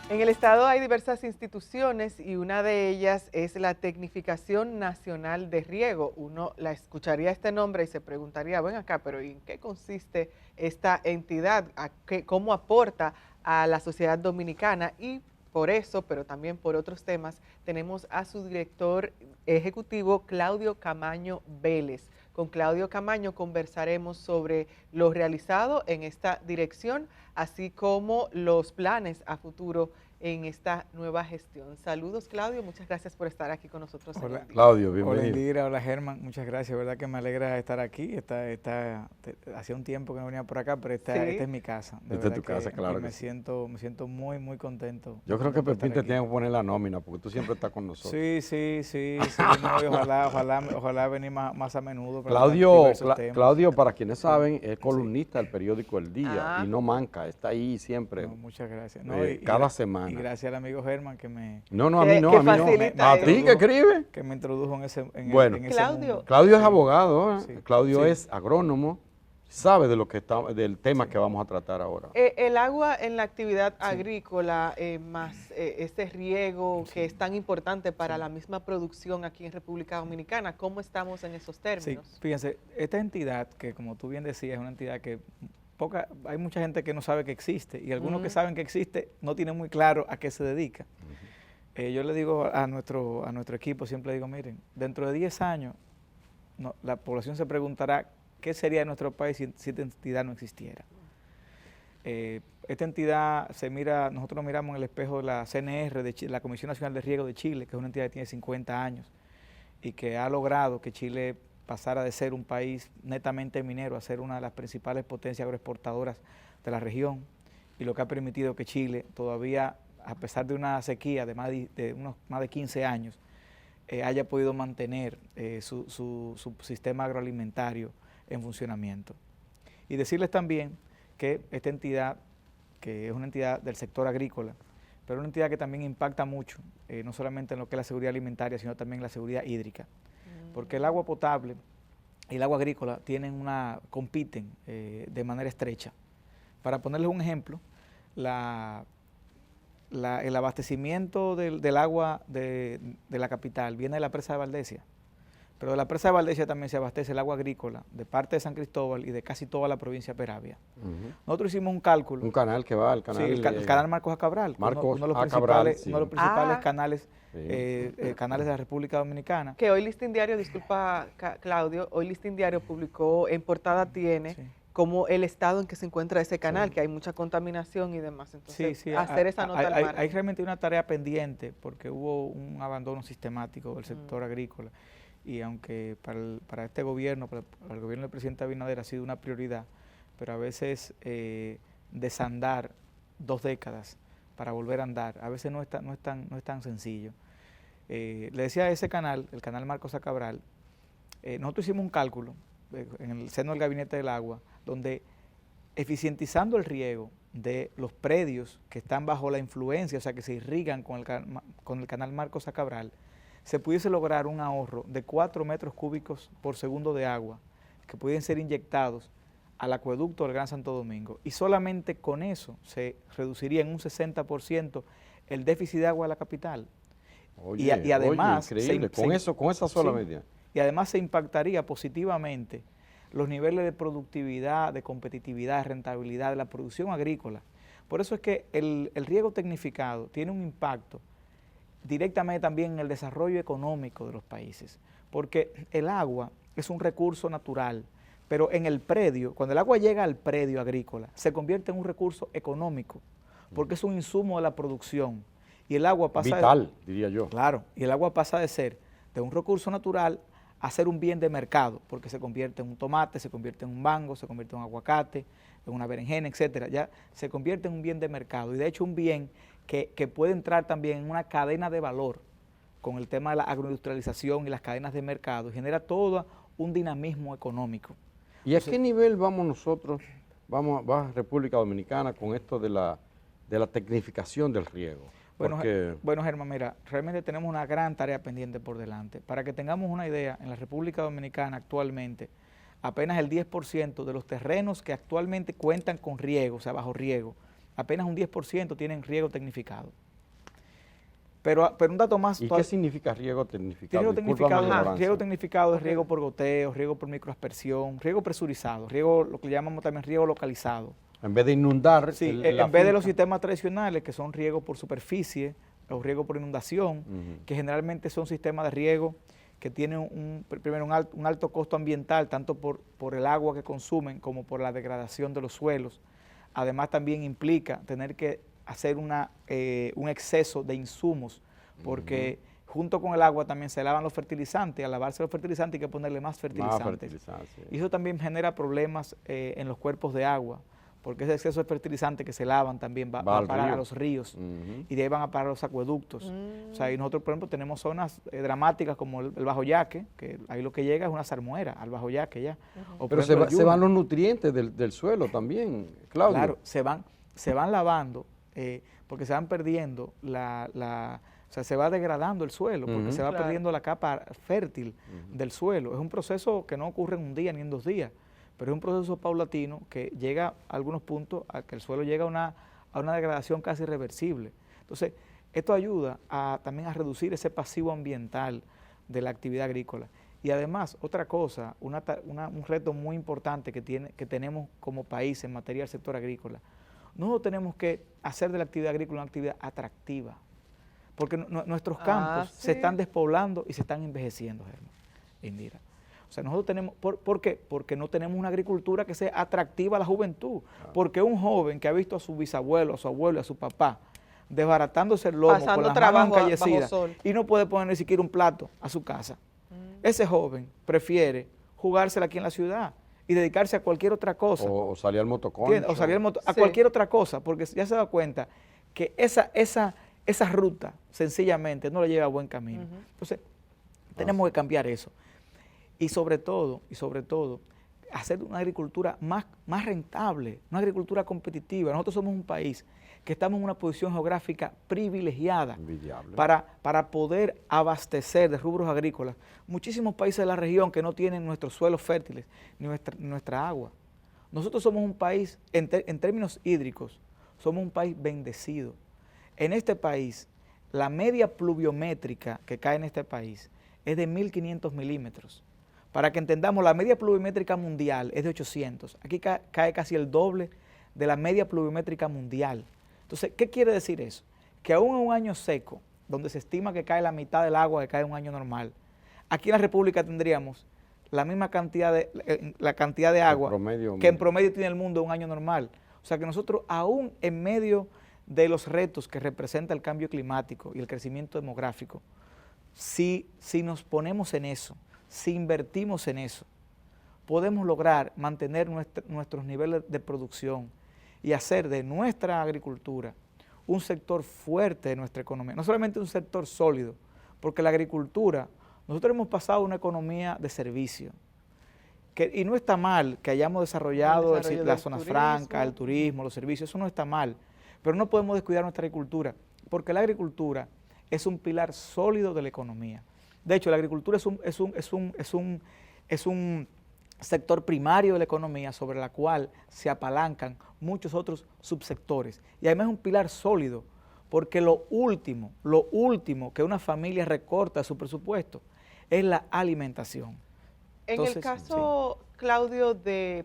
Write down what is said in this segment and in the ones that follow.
En el estado hay diversas instituciones y una de ellas es la Tecnificación Nacional de Riego. Uno la escucharía este nombre y se preguntaría, ven acá, pero ¿en qué consiste esta entidad? ¿Cómo aporta a la sociedad dominicana? Y por eso, pero también por otros temas, tenemos a su director ejecutivo, Claudio Camaño Vélez. Con Claudio Camaño conversaremos sobre lo realizado en esta dirección, así como los planes a futuro en esta nueva gestión. Saludos, Claudio, muchas gracias por estar aquí con nosotros. Hola, en el día. Claudio, hola bienvenido. Indira, hola Germán, muchas gracias, verdad que me alegra estar aquí, hacía un tiempo que no venía por acá, pero esta es mi casa. Esta es tu casa, claro y que sí. me siento muy, muy contento. Yo creo que por estar Pepín te aquí. tiene que poner la nómina, porque tú siempre estás con nosotros. Sí, no, y ojalá venir más a menudo para Claudio, para quienes saben, es columnista del periódico El Día y no manca, está ahí siempre, muchas gracias. cada semana. Y gracias al amigo Germán que me... No, a mí no. ¿A ti que escribe? Que me introdujo en ese Claudio. mundo. Claudio es abogado, Sí, Claudio es agrónomo, sabe de del tema que vamos a tratar ahora. El agua en la actividad agrícola, más este riego que es tan importante para la misma producción aquí en República Dominicana, ¿cómo estamos en esos términos? Sí, fíjense, esta entidad que como tú bien decías es una entidad que hay mucha gente que no sabe que existe y algunos que saben que existe no tienen muy claro a qué se dedica. Yo le digo a nuestro equipo, siempre digo, miren, dentro de 10 años la población se preguntará qué sería de nuestro país si esta entidad no existiera. Esta entidad nosotros miramos en el espejo de la CNR, la Comisión Nacional de Riego de Chile, que es una entidad que tiene 50 años y que ha logrado que Chile pasara de ser un país netamente minero a ser una de las principales potencias agroexportadoras de la región, y lo que ha permitido que Chile todavía, a pesar de una sequía de más de 15 años, haya podido mantener su sistema agroalimentario en funcionamiento. Y decirles también que esta entidad, que es una entidad del sector agrícola, pero una entidad que también impacta mucho, no solamente en lo que es la seguridad alimentaria, sino también en la seguridad hídrica. Porque el agua potable y el agua agrícola compiten de manera estrecha. Para ponerles un ejemplo, el abastecimiento del agua de la capital viene de la presa de Valdesia, pero de la presa de Valdesia también se abastece el agua agrícola de parte de San Cristóbal y de casi toda la provincia de Peravia. Nosotros hicimos un cálculo. Un canal que va al canal. Sí, el canal Marcos A. Cabral, uno de los principales canales de la República Dominicana. Que hoy Listín Diario, disculpa Claudio, hoy Listín Diario publicó, en portada tiene como el estado en que se encuentra ese canal, que hay mucha contaminación y demás. Entonces, hacer esa nota al margen. Hay realmente una tarea pendiente porque hubo un abandono sistemático del sector agrícola, y aunque para este gobierno, para el gobierno del presidente Abinader ha sido una prioridad, pero a veces desandar 2 décadas para volver a andar, a veces no es tan sencillo. Le decía a ese canal, el canal Marcos A. Cabral, nosotros hicimos un cálculo en el seno del Gabinete del Agua, donde eficientizando el riego de los predios que están bajo la influencia, o sea, que se irrigan con el canal Marcos A. Cabral, se pudiese lograr un ahorro de 4 metros cúbicos por segundo de agua que pueden ser inyectados al acueducto del Gran Santo Domingo, y solamente con eso se reduciría en un 60% el déficit de agua de la capital. Oye, y además, increíble, con esa sola medida. Y además se impactaría positivamente los niveles de productividad, de competitividad, de rentabilidad de la producción agrícola. Por eso es que el riego tecnificado tiene un impacto directamente también en el desarrollo económico de los países, porque el agua es un recurso natural, pero en el predio, cuando el agua llega al predio agrícola, se convierte en un recurso económico, porque es un insumo de la producción, y el agua pasa vital, diría yo. Claro, y el agua pasa de ser de un recurso natural a ser un bien de mercado, porque se convierte en un tomate, se convierte en un mango, se convierte en un aguacate, en una berenjena, etcétera. Ya se convierte en un bien de mercado, y de hecho un bien que puede entrar también en una cadena de valor con el tema de la agroindustrialización y las cadenas de mercado, y genera todo un dinamismo económico. ¿Y a qué nivel vamos nosotros, va República Dominicana con esto de la tecnificación del riego? Bueno, Germán, mira, realmente tenemos una gran tarea pendiente por delante. Para que tengamos una idea, en la República Dominicana actualmente, apenas el 10% de los terrenos que actualmente cuentan con riego, o sea, bajo riego, apenas un 10% tienen riego tecnificado. Pero un dato más... ¿Y qué significa riego tecnificado? Riego tecnificado es riego por goteo, riego por microaspersión, riego presurizado, riego, lo que llamamos también riego localizado. En vez de inundar sí, en vez de los sistemas tradicionales, que son riego por superficie o riego por inundación, que generalmente son sistemas de riego que tienen primero un alto costo ambiental, tanto por el agua que consumen como por la degradación de los suelos. Además también implica tener que hacer un exceso de insumos, porque junto con el agua también se lavan los fertilizantes. Al lavarse los fertilizantes hay que ponerle más fertilizantes. Y eso también genera problemas en los cuerpos de agua, porque ese exceso de fertilizantes que se lavan también va a parar a los ríos y de ahí van a parar los acueductos. O sea, y nosotros, por ejemplo, tenemos zonas dramáticas como el Bajo Yaque, que ahí lo que llega es una salmuera al Bajo Yaque ya. Pero se van los nutrientes del suelo también, Claudio. Claro, se van lavando, porque se van perdiendo o sea, se va degradando el suelo, porque se va perdiendo la capa fértil del suelo. Es un proceso que no ocurre en un día ni en 2 días, pero es un proceso paulatino que llega a algunos puntos a que el suelo llega a una degradación casi irreversible. Entonces, esto ayuda también a reducir ese pasivo ambiental de la actividad agrícola. Y además, otra cosa, un reto muy importante que tenemos como país en materia del sector agrícola, nosotros tenemos que hacer de la actividad agrícola una actividad atractiva, porque nuestros campos se están despoblando y se están envejeciendo, Germán, Indira. O sea, nosotros tenemos, ¿por qué? Porque no tenemos una agricultura que sea atractiva a la juventud, porque un joven que ha visto a su bisabuelo, a su abuelo y a su papá desbaratándose el lomo con las manos encallecidas y no puede poner ni siquiera un plato a su casa, ese joven prefiere jugársela aquí en la ciudad y dedicarse a cualquier otra cosa. O salir al motoconcho. O salir a cualquier otra cosa, porque ya se da cuenta que esa ruta sencillamente no le lleva a buen camino. Entonces, tenemos que cambiar eso. Y sobre todo, hacer una agricultura más rentable, una agricultura competitiva. Nosotros somos un país que estamos en una posición geográfica privilegiada para poder abastecer de rubros agrícolas muchísimos países de la región que no tienen nuestros suelos fértiles ni nuestra agua. Nosotros somos un país, en términos hídricos, somos un país bendecido. En este país, la media pluviométrica que cae en este país es de 1.500 milímetros. Para que entendamos, la media pluviométrica mundial es de 800. Aquí cae casi el doble de la media pluviométrica mundial. Entonces, ¿qué quiere decir eso? Que aún en un año seco, donde se estima que cae la mitad del agua que cae en un año normal, aquí en la República tendríamos la misma cantidad de agua que en promedio tiene el mundo en un año normal. O sea que nosotros, aún en medio de los retos que representa el cambio climático y el crecimiento demográfico, si nos ponemos en eso, si invertimos en eso, podemos lograr mantener nuestros niveles de producción y hacer de nuestra agricultura un sector fuerte de nuestra economía, no solamente un sector sólido, porque la agricultura, nosotros hemos pasado a una economía de servicio, y no está mal que hayamos desarrollado la zona franca, el turismo, los servicios, eso no está mal, pero no podemos descuidar nuestra agricultura, porque la agricultura es un pilar sólido de la economía. De hecho, la agricultura es un sector primario de la economía sobre la cual se apalancan muchos otros subsectores. Y además es un pilar sólido, porque lo último que una familia recorta de su presupuesto es la alimentación. Entonces, en el caso, Claudio,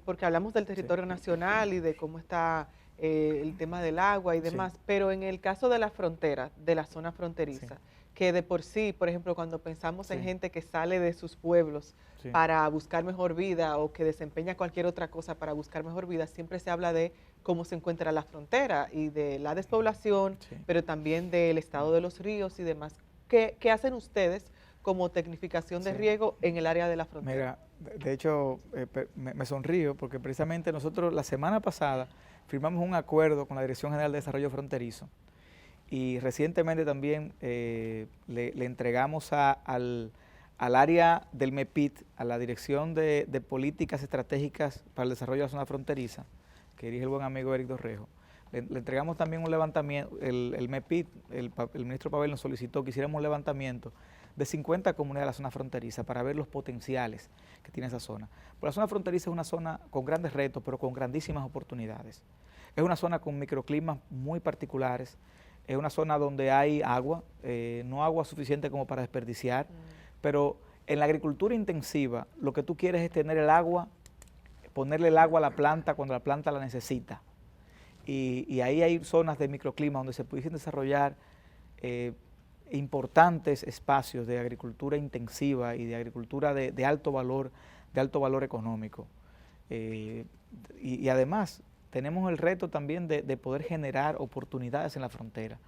porque hablamos del territorio nacional y de cómo está el tema del agua y demás, pero en el caso de la frontera, de la zona fronteriza, que de por sí, por ejemplo, cuando pensamos en gente que sale de sus pueblos para buscar mejor vida o que desempeña cualquier otra cosa para buscar mejor vida, siempre se habla de cómo se encuentra la frontera y de la despoblación, pero también del estado de los ríos y demás. ¿Qué hacen ustedes como tecnificación de riego en el área de la frontera? Mira, de hecho, me sonrío porque precisamente nosotros la semana pasada firmamos un acuerdo con la Dirección General de Desarrollo Fronterizo y recientemente también le entregamos al área del MEPIT, a la Dirección de Políticas Estratégicas para el Desarrollo de la Zona Fronteriza, que dirige el buen amigo Eric Dorrejo. Le entregamos también un levantamiento, el MEPIT, el ministro Pavel nos solicitó que hiciéramos un levantamiento de 50 comunidades de la zona fronteriza para ver los potenciales que tiene esa zona. Pero la zona fronteriza es una zona con grandes retos, pero con grandísimas oportunidades. Es una zona con microclimas muy particulares, es una zona donde hay agua, no agua suficiente como para desperdiciar, pero en la agricultura intensiva lo que tú quieres es tener el agua, ponerle el agua a la planta cuando la planta la necesita. Y ahí hay zonas de microclima donde se pudiesen desarrollar importantes espacios de agricultura intensiva y de agricultura de alto valor económico. Y además tenemos el reto también de poder generar oportunidades en la frontera,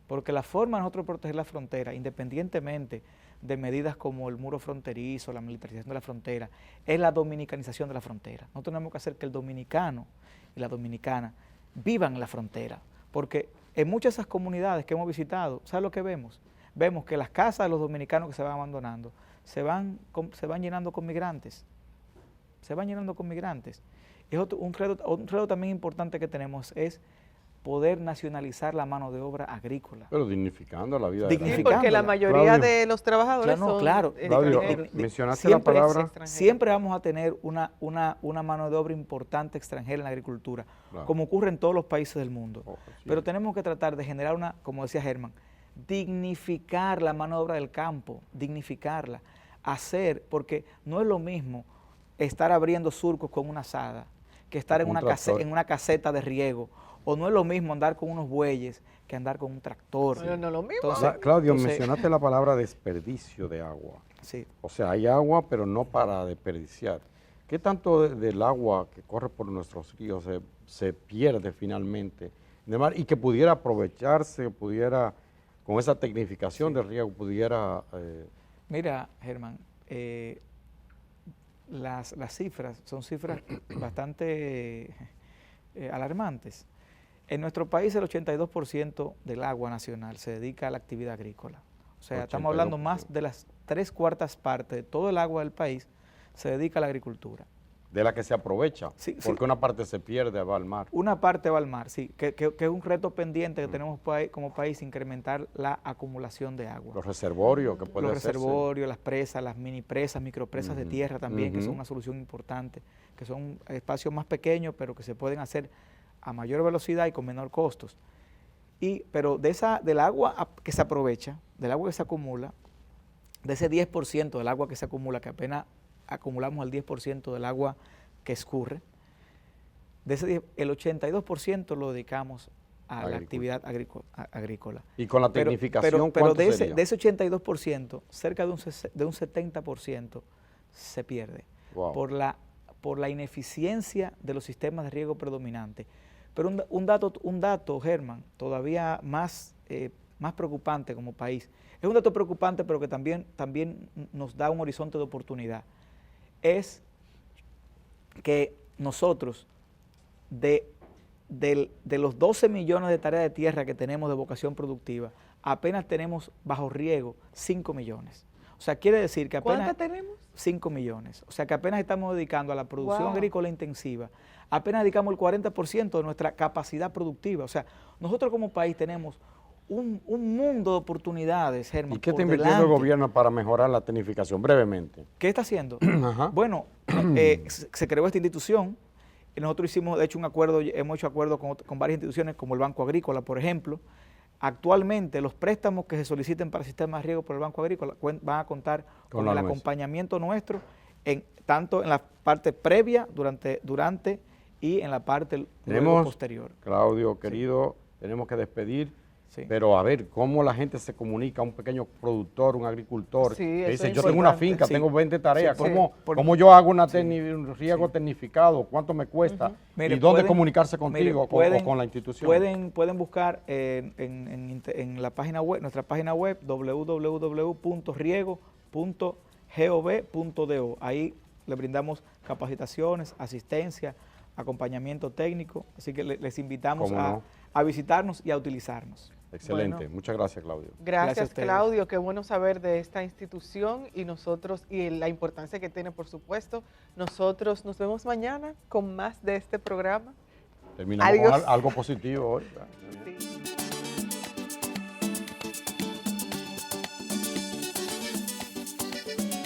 porque la forma de nosotros proteger la frontera, independientemente de medidas como el muro fronterizo, la militarización de la frontera, es la dominicanización de la frontera. No tenemos que hacer que el dominicano y la dominicana vivan en la frontera, porque en muchas de esas comunidades que hemos visitado, ¿sabes lo que vemos? Vemos que las casas de los dominicanos que se van abandonando se van llenando con migrantes, Y un reto también importante que tenemos es poder nacionalizar la mano de obra agrícola. Pero dignificando la vida Sí, porque la mayoría de los trabajadores son Claudio, mencionaste la palabra. Siempre vamos a tener una mano de obra importante extranjera en la agricultura, como ocurre en todos los países del mundo. Pero tenemos que tratar de generar como decía Germán, dignificar la mano de obra del campo, dignificarla, porque no es lo mismo estar abriendo surcos con una azada que estar en una caseta de riego, o no es lo mismo andar con unos bueyes que andar con un tractor. No es lo mismo. Claudio, mencionaste la palabra desperdicio de agua. Sí. O sea, hay agua, pero no para desperdiciar. ¿Qué tanto del agua que corre por nuestros ríos se pierde finalmente? Y que pudiera aprovecharse, con esa tecnificación del riego, Mira, Germán, las cifras son cifras bastante alarmantes. En nuestro país el 82% del agua nacional se dedica a la actividad agrícola. O sea, 82%. Estamos hablando más de las 3/4 partes de todo el agua del país se dedica a la agricultura. De la que se aprovecha, sí, porque una parte se pierde, va al mar. Una parte va al mar, sí, que es un reto pendiente que tenemos como país, incrementar la acumulación de agua. Los reservorios que pueden hacerse. Los reservorios, las presas, las mini presas, micropresas de tierra también, que son una solución importante, que son espacios más pequeños, pero que se pueden hacer a mayor velocidad y con menor costos. Pero del agua que se aprovecha, del agua que se acumula, de ese 10% del agua que se acumula, que apenas acumulamos el 10% del agua que escurre, el 82% lo dedicamos a la actividad agrícola. Y con la tecnificación, pero de ese 82%, cerca de un 70% se pierde por la ineficiencia de los sistemas de riego predominantes. Pero un dato, Germán, todavía más preocupante como país, es un dato preocupante pero que también nos da un horizonte de oportunidad, es que nosotros de los 12 millones de tareas de tierra que tenemos de vocación productiva, apenas tenemos bajo riego 5 millones. O sea, quiere decir que apenas... ¿Cuántas tenemos? 5 millones. O sea, que apenas estamos dedicando a la producción agrícola intensiva, apenas dedicamos el 40% de nuestra capacidad productiva. O sea, nosotros como país tenemos un mundo de oportunidades, Germán. ¿Y qué está invirtiendo el gobierno para mejorar la tecnificación? Brevemente. ¿Qué está haciendo? Bueno, se creó esta institución. Nosotros hicimos, de hecho, hemos hecho acuerdos con varias instituciones, como el Banco Agrícola, por ejemplo. Actualmente, los préstamos que se soliciten para sistemas de riego por el Banco Agrícola van a contar con el acompañamiento nuestro, tanto en la parte previa, durante y en la parte posterior. Claudio, querido, tenemos que despedir. Sí. Pero a ver, ¿cómo la gente se comunica? Un pequeño productor, un agricultor, que dice, yo tengo una finca, tengo 20 tareas, ¿cómo yo hago un riego tecnificado? ¿Cuánto me cuesta? Mire, ¿Y dónde comunicarse contigo o con la institución? Pueden buscar en la página web, nuestra página web, www.riego.gov.do. Ahí le brindamos capacitaciones, asistencia, acompañamiento técnico, así que les invitamos a visitarnos y a utilizarnos. Excelente, bueno, muchas gracias, Claudio. Gracias, Claudio, qué bueno saber de esta institución y la importancia que tiene, por supuesto. Nosotros nos vemos mañana con más de este programa. Terminamos con algo positivo hoy. Sí.